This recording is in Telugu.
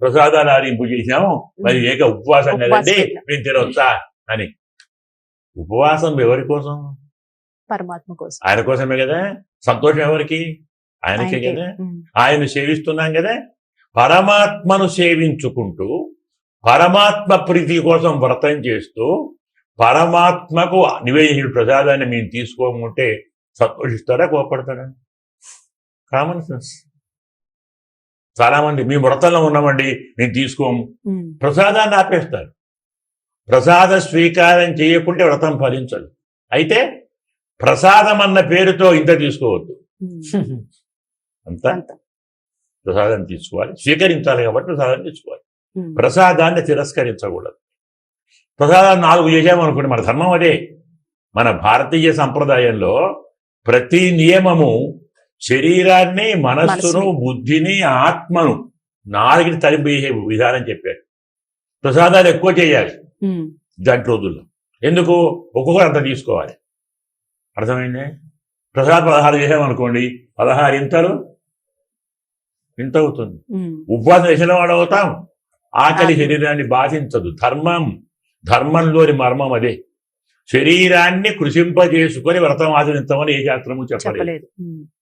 ప్రసాదాలు ఆరింపు చేసాము, మరి ఏక ఉపవాసం కదండి మేము తినొచ్చా అని. ఉపవాసం ఎవరి కోసం? పరమాత్మ కోసం. ఆయన కోసమే కదా. సంతోషం ఎవరికి? ఆయనకే కదా. ఆయన సేవిస్తున్నాం కదా. పరమాత్మను సేవించుకుంటూ పరమాత్మ ప్రీతి కోసం వ్రతం చేస్తూ పరమాత్మకు నివేదించిన ప్రసాదాన్ని మేము తీసుకోమంటే సంతోషిస్తాడా, కోపడతాడా? Common sense. చాలా మంది మేము వ్రతంలో ఉన్నామండి మేము తీసుకోము, ప్రసాదాన్ని ఆపేస్తారు. ప్రసాద స్వీకారం చేయకుంటే వ్రతం ఫలించదు. అయితే ప్రసాదం అన్న పేరుతో ఇంత తీసుకోవద్దు, అంతా ప్రసాదం తీసుకోవాలి, స్వీకరించాలి కాబట్టి ప్రసాదం తీసుకోవాలి. ప్రసాదాన్ని తిరస్కరించకూడదు. ప్రసాదాన్ని 4 చేసామనుకోండి, మన ధర్మం అదే. మన భారతీయ సంప్రదాయంలో ప్రతి నియమము శరీరాన్ని, మనస్సును, బుద్ధిని, ఆత్మను 4 తరిపేసే విధానం చెప్పారు. ప్రసాదాలు ఎక్కువ చేయాలి దాంట్ రోజుల్లో. ఎందుకు? ఒక్కొక్కరు అంత తీసుకోవాలి. అర్థమైంది? ప్రసాదం 16 చేసామనుకోండి, 16 ఇంత అవుతుంది. ఉపవాసం చేసిన వాడు అవుతాం. ఆకలి శరీరాన్ని బాధించదు. ధర్మంలోని మర్మం అదే. శరీరాన్ని కృషింపజేసుకొని వ్రతం ఆచరించమని ఏ శాస్త్రము చెప్పలేదు.